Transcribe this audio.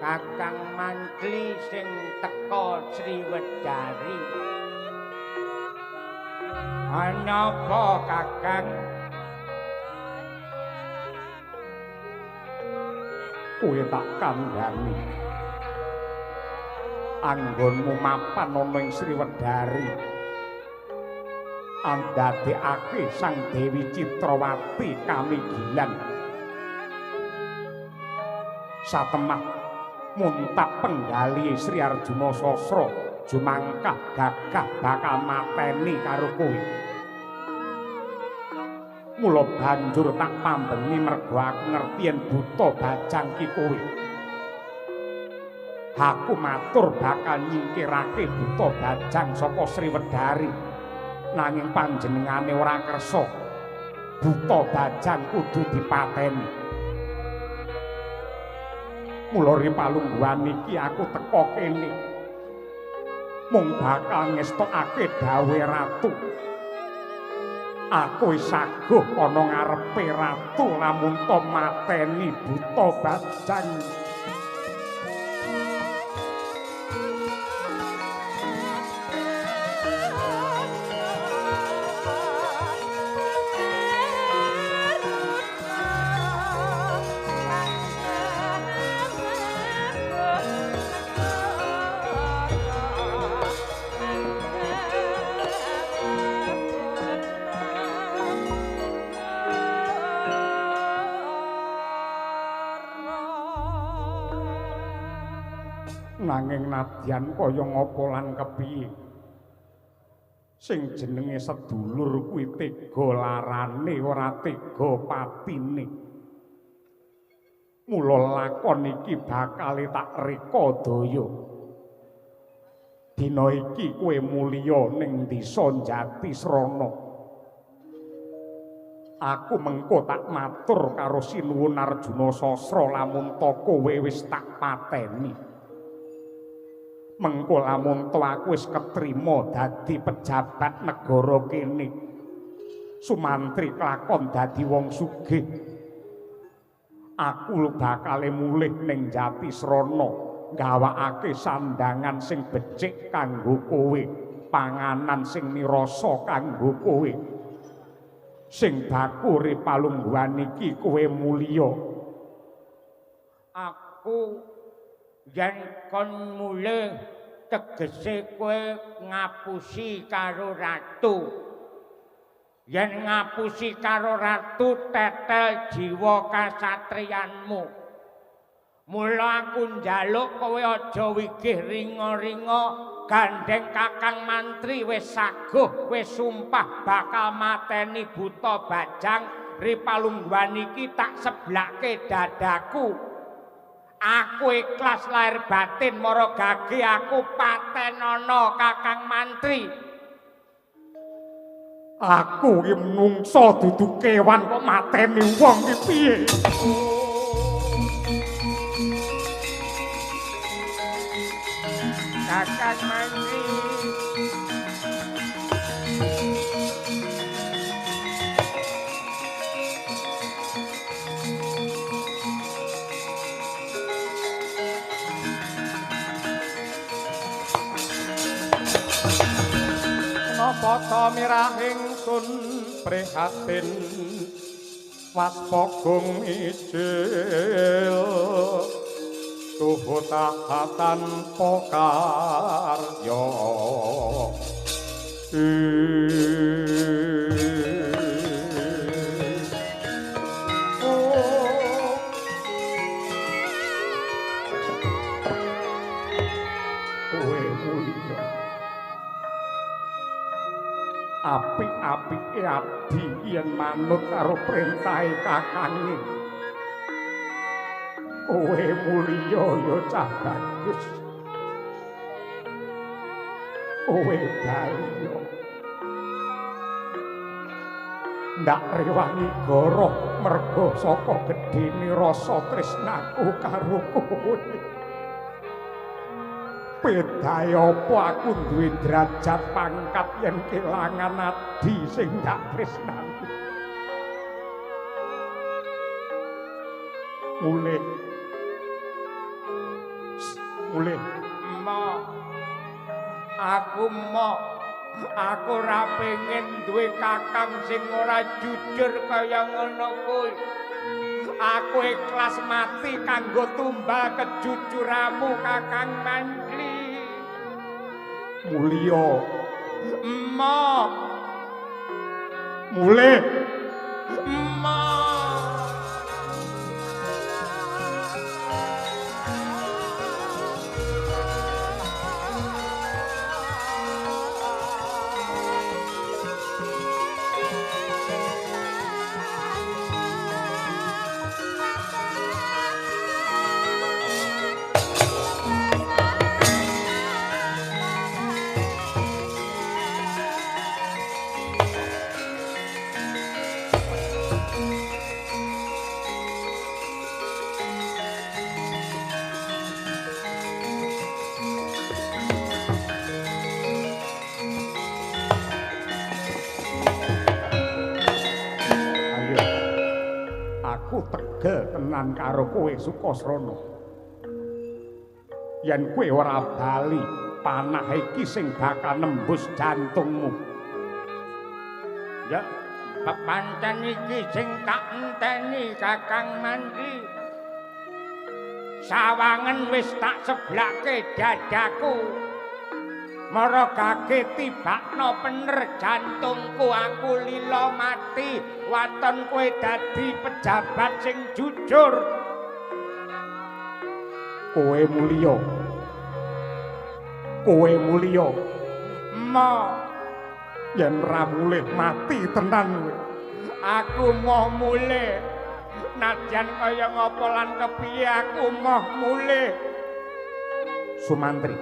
Kakang mantri sing teka Sriwedari. Ana apa Kakang? Kowe tak kandhani. Anggonmu mapan ana ing Sriwedari. Andadekake Sang Dewi Citrawati kamigilan. Satemah muntak penggali Sri Arjuna Sasra jumangkah gagah bakal mateni karo kowe. Mula banjur tak pambeni mergo aku ngerti yen buta bajang ki kowe. Aku matur bakal nyingkirake buta bajang saka Sriwedari. Nanging panjenengane ora kersa. Buta bajang kudu dipateni. Mula ripalungguhan iki aku teka kene. Mung bakal ngestokake dawuhe ratu. Aku wis saguh ana ngarepe ratu lamun to mateni buta bajang. Nanging nadyan kaya ngapa lan kepiye sing jenenge sedulur kuwi tega larane ora tega patine. Mula lakon iki bakal tak reka daya. Dina iki kowe mulya ning desa Jatisrana. Aku mengko tak matur karo Sinuwun Arjuna Sasra lamun to kowe wis tak pateni. Mengko lamun to aku wis ketrima dadi pejabat negara kene. Sumantri kelakon dadi wong sugih. Aku bakal mulih ning Jatisrana gawakake sandangan sing becik kanggo kowe, panganan sing nirasa kanggo kowe. Sing baku ripalungguhan iki kowe mulya. Aku yen kon mulih tegese kowe ngapusi karo ratu. Yen ngapusi karo ratu tetel jiwa kasatriyanmu. Mula aku njaluk kowe aja wigih ringa-ringa gandeng Kakang Mantri wis saguh wis sumpah bakal mateni buta bajang. Ripalungguhan iki tak seblake dadaku. Aku ikhlas lahir batin mara gage aku patenana Kakang Mantri. Aku iki menungsa dudu kewan kok mateni wong iki piye? Kakang Mantri. Napa ta mirahing sun prihatin waspagung ijil tuhu tahatan pokarya apik-apike abdi yen manut karo perintahe kakange. Kowe mulya ya cah bagus. Kowe balya. Ndak rewangi goroh merga saka gedhene rasa tresnaku karo kowe. Bedahe apa aku duwe derajat pangkat yen kelangan adi sing ndak tresnani. Mulih Mulih. Aku ora pengen duwe kakang sing ora jujur kaya ngono kuwi. Aku ikhlas mati kanggo tumbal kejujuranmu Kakang Mandri. Mulya. Emoh. Mulih. Emoh. Aku tegel tenan karo kowe Sukasrana. Yen kowe ora bali, panah iki sing bakal nembus jantungmu. Ya, pancen iki sing tak enteni Kakang Mandri. Sawangen wis tak seblake dadaku. Maragake tibakno pener jantungku aku lila mati waton kowe dadi pejabat sing jujur. Kowe mulya. Mo Yen ra mulih mati tenan kowe. aku mau mulih. Nadyan kaya ngapa lan kepiye aku mau mulih. Sumantri.